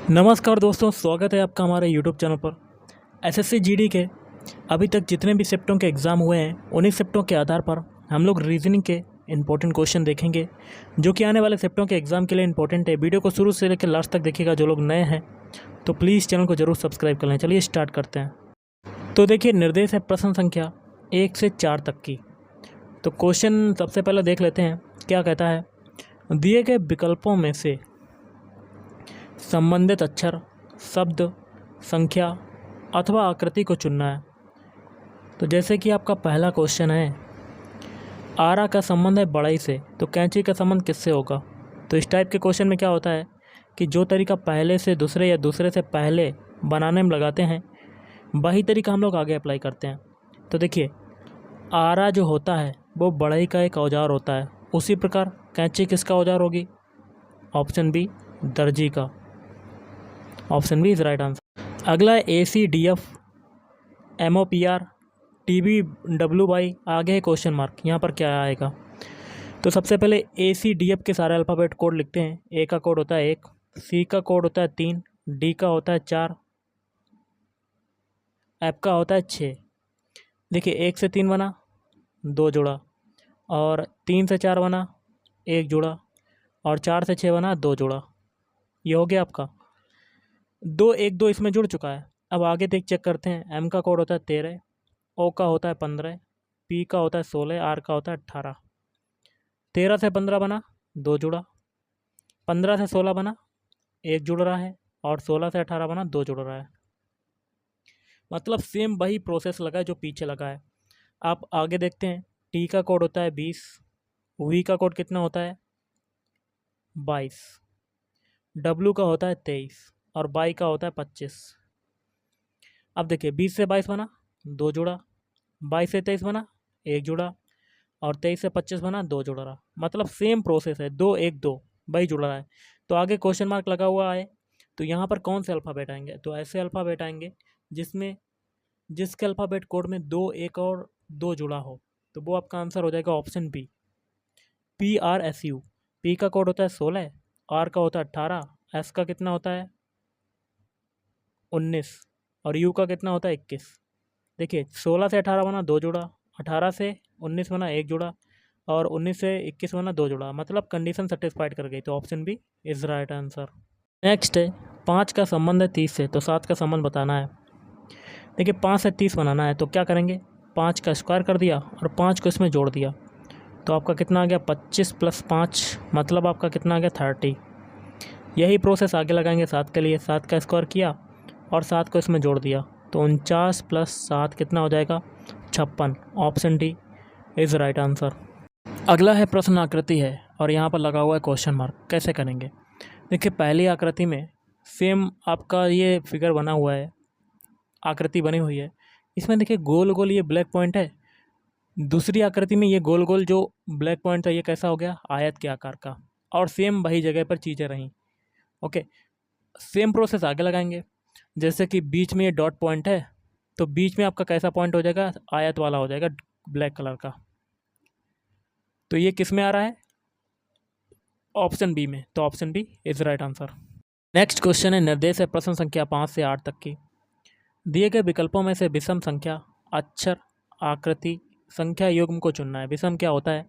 नमस्कार दोस्तों, स्वागत है आपका हमारे यूट्यूब चैनल पर। एसएससी जीडी के अभी तक जितने भी शिफ्टों के एग्ज़ाम हुए हैं, उन्हीं शिफ्टों के आधार पर हम लोग रीजनिंग के इंपॉर्टेंट क्वेश्चन देखेंगे, जो कि आने वाले शिफ्टों के एग्ज़ाम के लिए इंपॉर्टेंट है। वीडियो को शुरू से लेकर लास्ट तक देखिएगा। जो लोग नए हैं तो प्लीज़ चैनल को ज़रूर सब्सक्राइब कर लें। चलिए स्टार्ट करते हैं। तो देखिए, निर्देश है प्रश्न संख्या 1 से 4 तक की। तो क्वेश्चन सबसे पहले देख लेते हैं, क्या कहता है। दिए गए विकल्पों में से संबंधित अक्षर, शब्द, संख्या अथवा आकृति को चुनना है। तो जैसे कि आपका पहला क्वेश्चन है, आरा का संबंध है बढ़ई से, तो कैंची का संबंध किससे होगा। तो इस टाइप के क्वेश्चन में क्या होता है कि जो तरीका पहले से दूसरे या दूसरे से पहले बनाने में लगाते हैं, वही तरीका हम लोग आगे अप्लाई करते हैं। तो देखिए, आरा जो होता है वो बढ़ई का एक औजार होता है। उसी प्रकार कैंची किसका औजार होगी। ऑप्शन बी, दर्जी का। Option B is right answer. अगला है ACDF MOPR TBWY, आगे है क्वेश्चन मार्क। यहाँ पर क्या आएगा। तो सबसे पहले ACDF के सारे अल्फ़ाबेट कोड लिखते हैं। A का कोड होता है 1, C का कोड होता है 3, D का होता है 4, F का होता है 6। देखिए, 1 से 3 बना 2 जोड़ा, और 3 से 4 बना 1 जोड़ा, और 4 से 6 बना 2 जोड़ा। ये हो गया आपका 2 1 2 इसमें जुड़ चुका है। अब आगे देख चेक करते हैं। M का कोड होता है 13, O का होता है 15, P का होता है 16, R का होता है 18। 13 से 15 बना 2 जुड़ा, 15 से 16 बना 1 जुड़ रहा है, और 16 से 18 बना 2 जुड़ रहा है। मतलब सेम वही प्रोसेस लगा है जो पीछे लगा है। आप आगे देखते हैं। T का कोड होता है 20, V का कोड कितना होता है 22, W का होता है 23, और Y का होता है 25। अब देखिए, 20 से 22 बना 2 जुड़ा, 22 से 23 बना 1 जुड़ा, और 23 से 25 बना 2 जुड़ रहा। मतलब सेम प्रोसेस है, 2 1 2 वही जुड़ रहा है। तो आगे क्वेश्चन मार्क लगा हुआ है, तो यहाँ पर कौन से अल्फ़ाबेट आएंगे। तो ऐसे अल्फ़ाबेट आएंगे जिसके अल्फ़ाबेट कोड में 2 1 और 2 जुड़ा हो। तो वो आपका आंसर हो जाएगा ऑप्शन बी, PRSU। P का कोड होता है 16, R का होता है 18, S का कितना होता है 19, और U का कितना होता है 21। देखिए, 16 से 18 बना 2 जुड़ा, 18 से 19 बना 1 जुड़ा, और 19 से 21 बना 2 जुड़ा। मतलब कंडीशन सेटिस्फाइड कर गई। तो option B is right answer. Next है, 5 का संबंध है 30 से, तो 7 का संबंध बताना है। देखिए, 5 से 30 बनाना है, तो क्या करेंगे, 5 का स्क्वायर कर दिया और 5 को इसमें जोड़ दिया। तो आपका कितना आ गया 25 + 5, मतलब आपका कितना आ गया 30। यही प्रोसेस आगे लगाएंगे 7 के लिए। 7 का स्क्वायर किया और 7 को इसमें जोड़ दिया, तो 49 + 7 कितना हो जाएगा 56। Option D is right answer. अगला है प्रश्न आकृति है, और यहाँ पर लगा हुआ है क्वेश्चन मार्क। कैसे करेंगे। देखिए, पहली आकृति में सेम आपका ये फिगर बना हुआ है, आकृति बनी हुई है। इसमें देखिए गोल गोल ये ब्लैक पॉइंट है। दूसरी आकृति में ये गोल गोल जो ब्लैक पॉइंट था, ये कैसा हो गया आयत के आकार का, और सेम वही जगह पर चीज़ें रहीं। ओके, सेम प्रोसेस आगे लगाएंगे। जैसे कि बीच में ये डॉट पॉइंट है, तो बीच में आपका कैसा पॉइंट हो जाएगा, आयत वाला हो जाएगा ब्लैक कलर का। तो ये किस में आ रहा है, ऑप्शन बी में। तो option B is right answer. Next question है, निर्देश है प्रश्न संख्या 5 से 8 तक की। दिए गए विकल्पों में से विषम संख्या, अक्षर, आकृति, संख्या युग्म को चुनना है। विषम क्या होता है,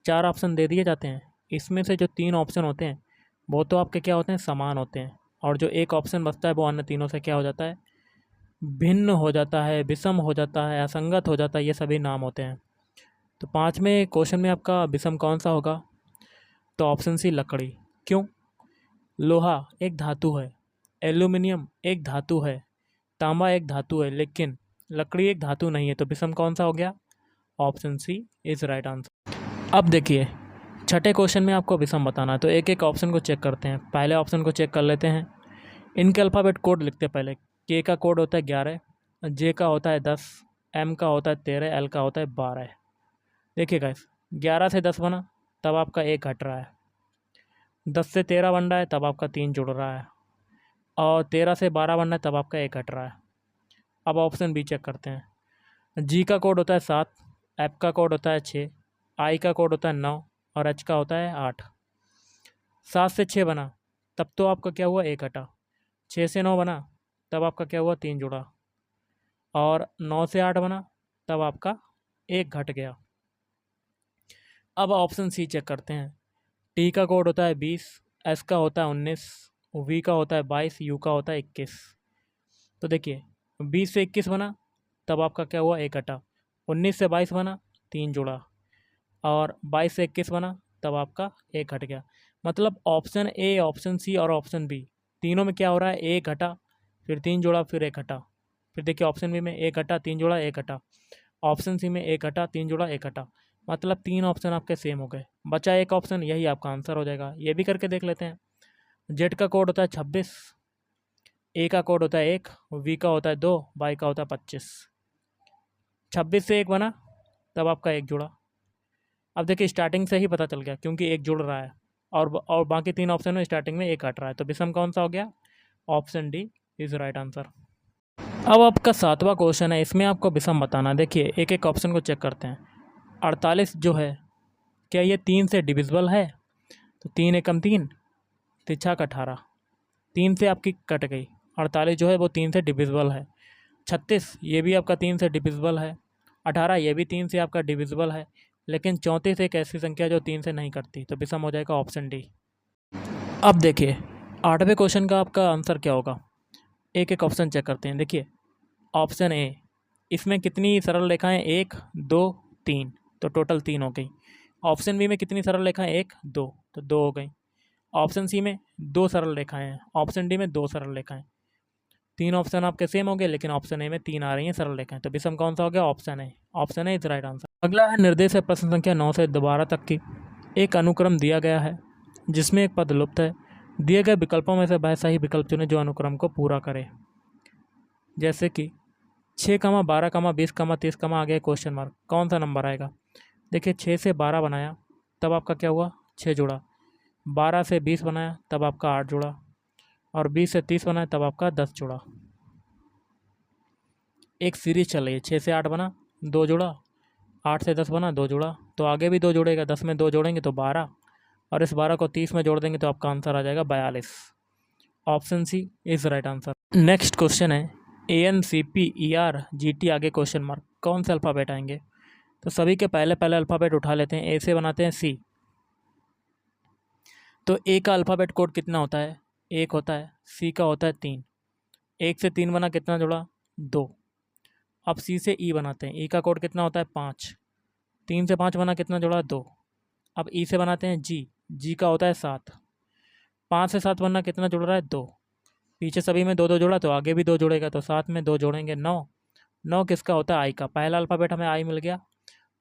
4 ऑप्शन दे दिए जाते हैं। इसमें से जो 3 ऑप्शन होते हैं वो तो आपके क्या होते हैं, समान होते हैं, और जो एक ऑप्शन बचता है वो अन्य तीनों से क्या हो जाता है, भिन्न हो जाता है, विषम हो जाता है, असंगत हो जाता है। ये सभी नाम होते हैं। तो 5वें क्वेश्चन में आपका विषम कौन सा होगा। तो ऑप्शन सी, लकड़ी। क्यों, लोहा एक धातु है, एल्यूमिनियम एक धातु है, तांबा एक धातु है, लेकिन लकड़ी एक धातु नहीं है। तो विषम कौन सा हो गया, option C is right answer. अब देखिए, छठे क्वेश्चन में आपको विषम बताना है। तो एक एक ऑप्शन को चेक करते हैं। पहले ऑप्शन को चेक कर लेते हैं। इनके अल्फ़ाबेट कोड लिखते हैं पहले। के का कोड होता है 11, जे का होता है 10, एम का होता है 13, एल का होता है 12। देखिए गाइस, 11 से 10 बना तब आपका 1 घट रहा है, 10 से 13 बन रहा है तब आपका 3 जुड़ रहा है, और 13 से 12 बन रहा है तब आपका 1 घट रहा है। अब ऑप्शन बी चेक करते हैं। जी का कोड होता है 7, एफ का कोड होता है 6, आई का कोड होता है 9, और एच का होता है 8। 7 से 6 बना तब तो आपका क्या हुआ, 1 घटा, 6 से 9 बना तब आपका क्या हुआ 3 जुड़ा, और 9 से 8 बना तब आपका 1 घट गया। अब ऑप्शन सी चेक करते हैं। टी का कोड होता है 20, एस का होता है 19, वी का होता है 22, यू का होता है 21। तो देखिए 20 से 21 बना तब आपका क्या हुआ 1 घटा, 19 से 22 बना 3 जुड़ा, और 22 से 21 बना तब आपका 1 घट गया। मतलब ऑप्शन ए, ऑप्शन सी और ऑप्शन बी तीनों में क्या हो रहा है 1 घटा, फिर 3 जुड़ा, फिर 1 घटा। फिर देखिए ऑप्शन बी में 1 घटा 3 जुड़ा 1 घटा, ऑप्शन सी में 1 घटा 3 जुड़ा 1 घटा। मतलब 3 ऑप्शन आपके सेम हो गए, बचा एक ऑप्शन, यही आपका आंसर हो जाएगा। ये भी करके देख लेते हैं। जेड का कोड होता है 26, ए का कोड होता है 1, वी का होता है 2, वाई का होता है 25। 26 से 1 बना तब आपका 1 जुड़ा। अब देखिए स्टार्टिंग से ही पता चल गया क्योंकि 1 जुड़ रहा है, और बाकी 3 ऑप्शन में स्टार्टिंग में 1 हट रहा है, तो विषम कौन सा हो गया? Option D is right answer. अब आपका 7वां क्वेश्चन है, इसमें आपको विषम बताना। देखिए एक एक ऑप्शन को चेक करते हैं। 48 जो है क्या ये 3 से डिविजिबल है? तो 3 एकम 3, तिरछा का 18, 3 से आपकी कट गई। 48 जो है वो 3 से डिविजिबल है। 36 ये भी आपका 3 से डिविजिबल है। 18 ये भी 3 से आपका डिविजिबल है। लेकिन 34 एक ऐसी संख्या जो 3 से नहीं कटती, तो विषम हो जाएगा ऑप्शन डी। अब देखिए 8वें क्वेश्चन का आपका आंसर क्या होगा, एक एक ऑप्शन चेक करते हैं। देखिए ऑप्शन ए, इसमें कितनी सरल रेखाएं 1 2 3, तो टोटल 3 हो गई। ऑप्शन बी में कितनी सरल रेखाएं 1 2, तो 2 हो गई। ऑप्शन सी में 2 सरल रेखाएं हैं, ऑप्शन डी में 2 सरल रेखाएं। 3 ऑप्शन आपके सेम हो गए, लेकिन ऑप्शन ए में 3 आ रही हैं सरल रेखाएं, तो विषम कौन सा हो गया? Option A. Option A is right answer. अगला है निर्देश है प्रश्न संख्या 9 से 12 तक की। एक अनुक्रम दिया गया है जिसमें एक पद लुप्त है। दिए गए विकल्पों में से वह सही विकल्प चुने जो अनुक्रम को पूरा करे। जैसे कि 6, 12, 20, 30, आगे क्वेश्चन मार्क, कौन सा नंबर आएगा? देखिए 6 से 12 बनाया तब आपका क्या हुआ 6 जुड़ा, 12 से 20 बनाया तब आपका 8 जुड़ा, और 20 से 30 बनाया तब आपका 10 जुड़ा। एक सीरीज चल रही है, 6 से 8 बना 2 जुड़ा, 8 से 10 बना 2 जुड़ा, तो आगे भी 2 जुड़ेगा। 10 में 2 जोड़ेंगे तो 12, और इस 12 को 30 में जोड़ देंगे तो आपका आंसर आ जाएगा 42। Option C is right answer. Next question है ANCPERGT आगे क्वेश्चन मार्क, कौन से अल्फ़ाबेट आएंगे? तो सभी के पहले पहले अल्फ़ाबेट उठा लेते हैं। ए से बनाते हैं सी। तो ए का अल्फ़ाबेट कोड कितना होता है? 1 होता है। सी का होता है 3। 1 से 3 बना कितना जुड़ा? 2। अब सी से ई बनाते हैं। ई का कोड कितना होता है? 5। 3 से 5 बना कितना जुड़ा? 2। अब ई से बनाते हैं जी। जी का होता है 7। 5 से 7 बनना कितना जुड़ रहा है? 2। पीछे सभी में 2 2 जोड़ा तो आगे भी 2 जोड़ेगा, तो 7 में 2 जोड़ेंगे 9। 9 किसका होता है? आई का। पहला अल्फ़ाबेट हमें आई मिल गया,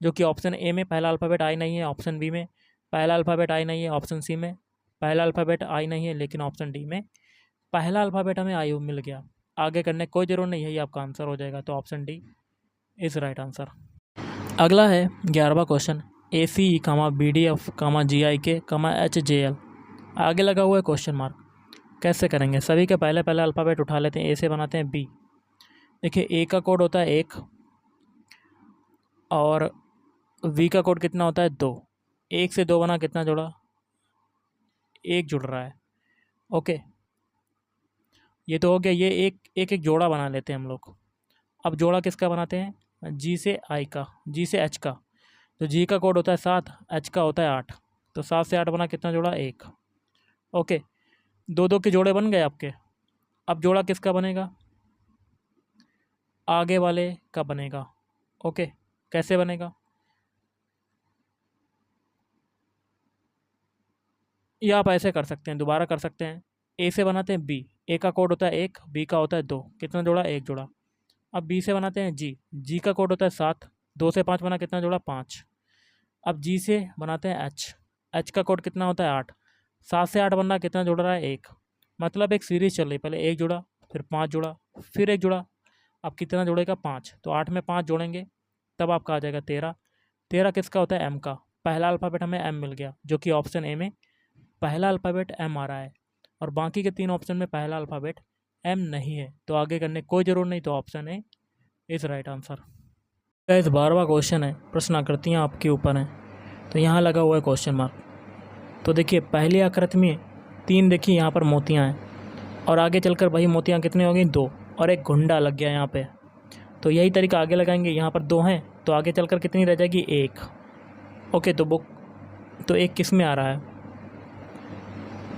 जो कि ऑप्शन ए में पहला अल्फ़ाबेट आई नहीं है, ऑप्शन बी में पहला अल्फ़ाबेट आई नहीं है, ऑप्शन सी में पहला अल्फ़ाबेट आई नहीं है, लेकिन ऑप्शन डी में पहला अल्फ़ाबेट हमें आई मिल गया। आगे करने कोई ज़रूरत नहीं, यही आपका आंसर हो जाएगा, तो option D is right answer. अगला है 11वां question, ACE, BDF, GIK, HJL आगे लगा हुआ है क्वेश्चन मार्क। कैसे करेंगे? सभी के पहले पहले अल्फ़ाबेट उठा लेते हैं। ए से बनाते हैं बी। देखिए ए का कोड होता है 1, और वी का कोड कितना होता है? 2। 1 से 2 बना कितना जुड़ा? 1 जुड़ रहा है। ओके, ये तो हो गया। ये एक जोड़ा बना लेते हैं हम लोग। अब जोड़ा किसका बनाते हैं? जी से आई का, जी से एच का। तो जी का कोड होता है 7, एच का होता है 8। तो 7 से 8 बना कितना जुड़ा? 1। ओके, 2 के जोड़े बन गए आपके। अब जोड़ा किसका बनेगा? आगे वाले का बनेगा। ओके, कैसे बनेगा? या आप ऐसे कर सकते हैं, दोबारा कर सकते हैं। ए से बनाते हैं बी। ए का कोड होता है 1, बी का होता है 2। कितना जोड़ा? 1 जोड़ा। अब बी से बनाते हैं जी। जी का कोड होता है 7। 2 से 5 बना कितना जोड़ा? 5। अब जी से बनाते हैं एच। एच का कोड कितना होता है? 8। 7 से 8 बनना कितना जुड़ रहा है? 1। मतलब एक सीरीज चल रही, पहले 1 जुड़ा, फिर 5 जुड़ा, फिर 1 जुड़ा। अब कितना जुड़ेगा? 5। तो 8 में 5 जोड़ेंगे तब आपका आ जाएगा 13। 13 किसका होता है? एम का। पहला अल्फ़ाबेट हमें एम मिल गया, जो कि ऑप्शन ए में पहला अल्फ़ाबेट एम आ रहा है, और बाकी के 3 ऑप्शन में पहला अल्फ़ाबेट एम नहीं है, तो आगे करने कोई ज़रूरत नहीं, तो option A is right answer. Guys 12वां क्वेश्चन है, प्रश्न आकृतियाँ आपके ऊपर हैं, तो यहाँ लगा हुआ है क्वेश्चन मार्क। तो देखिए पहली आकृति में 3 देखिए यहाँ पर मोतियाँ हैं, और आगे चलकर वही मोतियाँ कितनी हो गई 2, और एक घुंडा लग गया यहाँ पे। तो यही तरीका आगे लगाएंगे, यहाँ पर 2 हैं तो आगे चलकर कितनी रह जाएगी 1। ओके, तो 1 किस में आ रहा है,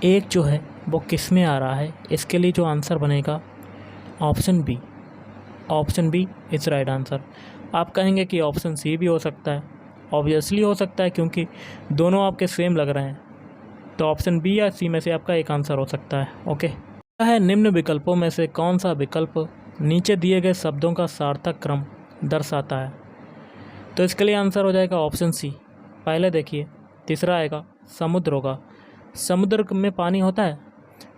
1 जो है वो किस में आ रहा है, इसके लिए जो आंसर बनेगा option B. Option B is right answer. आप कहेंगे कि ऑप्शन सी भी हो सकता है, ऑब्वियसली हो सकता है क्योंकि दोनों आपके सेम लग रहे हैं। तो ऑप्शन बी या सी में से आपका एक आंसर हो सकता है। ओके, है निम्न विकल्पों में से कौन सा विकल्प नीचे दिए गए शब्दों का सार्थक क्रम दर्शाता है। तो इसके लिए आंसर हो जाएगा ऑप्शन सी। पहले देखिए, तीसरा आएगा समुद्र होगा। समुद्र में पानी होता है,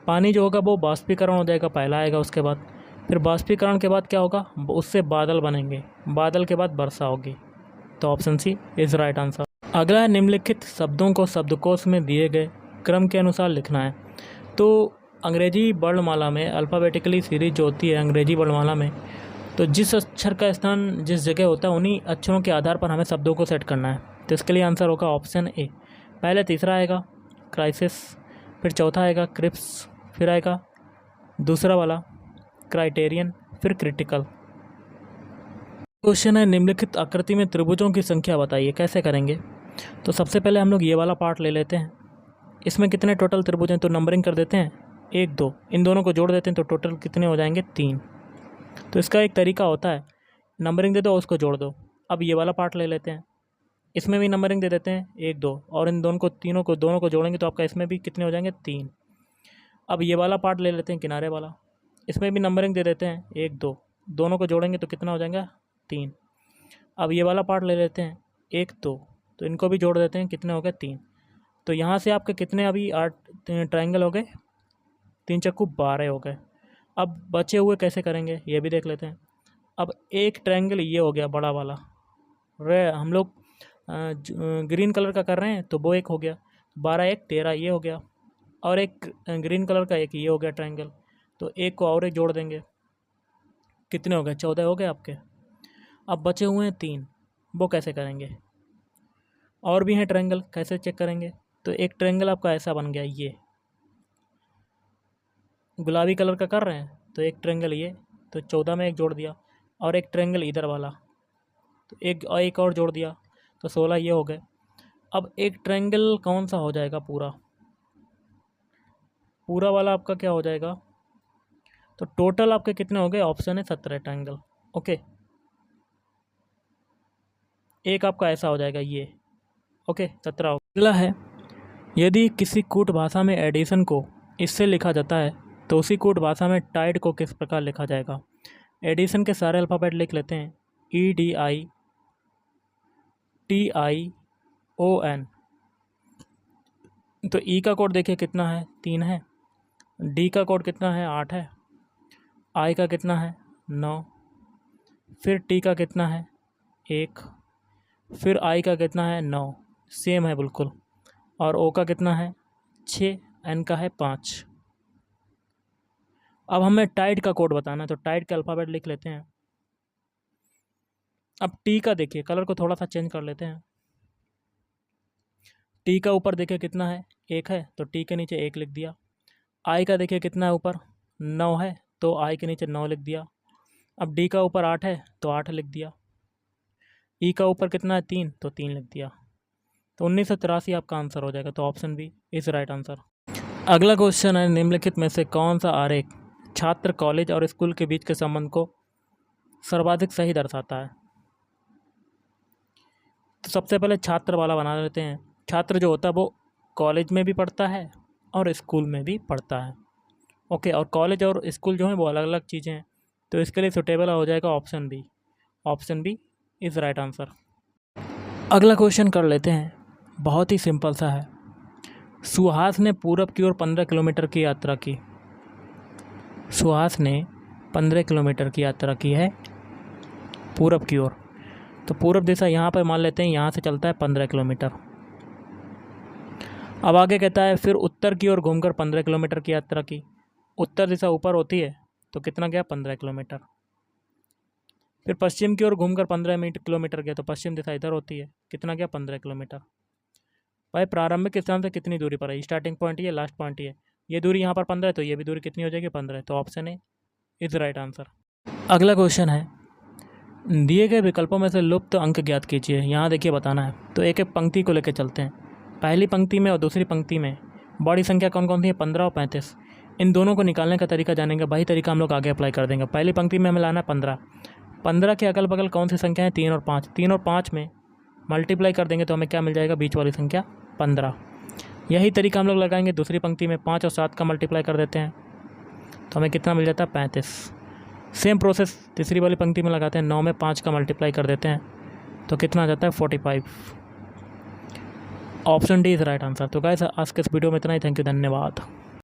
पानी जो होगा वो बाष्पीकरण हो जाएगा, पहला आएगा। उसके बाद फिर बाष्पीकरण के बाद क्या होगा, उससे बादल बनेंगे, बादल के बाद वर्षा होगी। तो option C is right answer. अगला है निम्नलिखित शब्दों को शब्दकोश में दिए गए क्रम के अनुसार लिखना है। तो अंग्रेजी वर्णमाला में अल्फ़ाबेटिकली सीरीज जो होती है अंग्रेजी वर्णमाला में, तो जिस अक्षर का स्थान जिस जगह होता है उन्हीं अक्षरों के आधार पर हमें शब्दों को सेट करना है। तो इसके लिए आंसर होगा ऑप्शन ए। पहले तीसरा आएगा क्राइसिस, फिर चौथा आएगा क्रिप्स, फिर आएगा दूसरा वाला क्राइटेरियन, फिर क्रिटिकल। क्वेश्चन है निम्नलिखित आकृति में त्रिभुजों की संख्या बताइए, कैसे करेंगे। तो सबसे पहले हम लोग ये वाला पार्ट ले लेते हैं। इसमें कितने टोटल त्रिभुज हैं, तो नंबरिंग कर देते हैं 1 2, इन दोनों को जोड़ देते हैं तो टोटल कितने हो जाएंगे 3। तो इसका एक तरीका होता है, नंबरिंग दे दो उसको जोड़ दो। अब ये वाला पार्ट ले लेते हैं, इसमें भी नंबरिंग दे देते हैं 1 2, और इन दोनों को जोड़ेंगे तो आपका इसमें भी कितने हो जाएंगे 3। अब ये वाला पार्ट ले लेते हैं किनारे वाला, इसमें भी नंबरिंग दे देते हैं 1 2, दोनों को जोड़ेंगे तो कितना हो जाएगा 3। अब ये वाला पार्ट ले लेते हैं 1 2, तो इनको भी जोड़ देते हैं, कितने हो गए 3। तो यहाँ से आपके कितने अभी 8 ट्राइंगल हो गए, 3 चक्कू 12 हो गए। अब बचे हुए कैसे करेंगे ये भी देख लेते हैं। अब एक ट्रायंगल ये हो गया बड़ा वाला, हम लोग ग्रीन कलर का कर रहे हैं तो वो एक हो गया, 12 1 13 ये हो गया, और एक ग्रीन कलर का एक ये हो गया ट्रायंगल, तो एक को और एक जोड़ देंगे, कितने हो गए 14 हो गए आपके। अब बचे हुए हैं 3, वो कैसे करेंगे। और भी हैं ट्रायंगल, कैसे चेक करेंगे। तो एक ट्रायंगल आपका ऐसा बन गया, ये गुलाबी कलर का कर रहे हैं तो एक ट्रायंगल ये, तो 14 में एक जोड़ दिया, और एक ट्रायंगल इधर वाला तो एक और जोड़ दिया, तो 16 ये हो गए। अब एक ट्रायंगल कौन सा हो जाएगा, पूरा वाला आपका क्या हो जाएगा। तो टोटल आपके कितने हो गए, ऑप्शन है 17 ट्रायंगल। ओके, एक आपका ऐसा हो जाएगा ये। ओके, 17 हो। अगला है, यदि किसी कूट भाषा में एडिशन को इससे लिखा जाता है तो उसी कूट भाषा में टाइड को किस प्रकार लिखा जाएगा। एडिशन के सारे अल्फ़ाबेट लिख लेते हैं, EDITION। तो ई का कोड देखिए कितना है 3 है, डी का कोड कितना है 8 है, आई का कितना है 9, फिर टी का कितना है 1, फिर आई का कितना है 9, सेम है बिल्कुल, और ओ का कितना है 6, एन का है 5। अब हमें टाइड का कोड बताना है तो टाइड के अल्फ़ाबेट लिख लेते हैं। अब टी का देखिए, कलर को थोड़ा सा चेंज कर लेते हैं। टी का ऊपर देखिए कितना है 1 है, तो टी के नीचे 1 लिख दिया। आई का देखिए कितना है ऊपर 9 है, तो आई के नीचे 9 लिख दिया। अब डी का ऊपर 8 है तो 8 लिख दिया। ई का ऊपर कितना है 3, तो 3 लिख दिया। तो 1983 आपका आंसर हो जाएगा। तो option B is right answer. अगला क्वेश्चन है, निम्नलिखित में से कौन सा आरेख छात्र, कॉलेज और स्कूल के बीच के संबंध को सर्वाधिक सही दर्शाता है। तो सबसे पहले छात्र वाला बना लेते हैं। छात्र जो होता है वो कॉलेज में भी पढ़ता है और स्कूल में भी पढ़ता है। ओके, और कॉलेज और स्कूल जो है वो अलग अलग चीज़ें हैं, तो इसके लिए सुटेबल हो जाएगा option B. Option B is right answer. अगला क्वेश्चन कर लेते हैं, बहुत ही सिंपल सा है। सुहास ने पूरब की ओर 15 किलोमीटर की यात्रा की। सुहास ने 15 किलोमीटर की यात्रा की है पूरब की ओर। तो पूरब दिशा यहाँ पर मान लेते हैं, यहाँ से चलता है 15 किलोमीटर। अब आगे कहता है फिर उत्तर की ओर घूमकर 15 किलोमीटर की यात्रा की। उत्तर दिशा ऊपर होती है तो कितना गया 15 किलोमीटर। फिर पश्चिम की ओर घूमकर 15 किलोमीटर गया, तो पश्चिम दिशा इधर होती है, कितना गया 15 किलोमीटर। भाई प्रारंभिक स्थान से कितनी दूरी पर है, स्टार्टिंग पॉइंट ये, लास्ट पॉइंट ये, ये दूरी यहाँ पर 15 है तो ये भी दूरी कितनी हो जाएगी 15, तो option A is right answer. अगला क्वेश्चन है, दिए गए विकल्पों में से लुप्त अंक ज्ञात कीजिए। यहाँ देखिए बताना है, तो एक एक पंक्ति को लेकर चलते हैं। पहली पंक्ति में और दूसरी पंक्ति में बड़ी संख्या कौन कौन सी है, 15 और 35। इन दोनों को निकालने का तरीका जानेंगे, वही तरीका हम लोग आगे अप्लाई कर देंगे। पहली पंक्ति में हमें लाना है 15, 15 के अगल बगल कौन सी संख्या है, 3 और 5, 3 और 5 में मल्टीप्लाई कर देंगे तो हमें क्या मिल जाएगा, बीच वाली संख्या 15। यही तरीका हम लोग लगाएंगे दूसरी पंक्ति में, 5 और 7 का मल्टीप्लाई कर देते हैं तो हमें कितना मिल जाता है, 35। सेम प्रोसेस तीसरी वाली पंक्ति में लगाते हैं, 9 में 5 का मल्टीप्लाई कर देते हैं तो कितना आ जाता है, 45। Option D is right answer. तो गाइस आज के इस वीडियो में इतना ही। थैंक यू, धन्यवाद।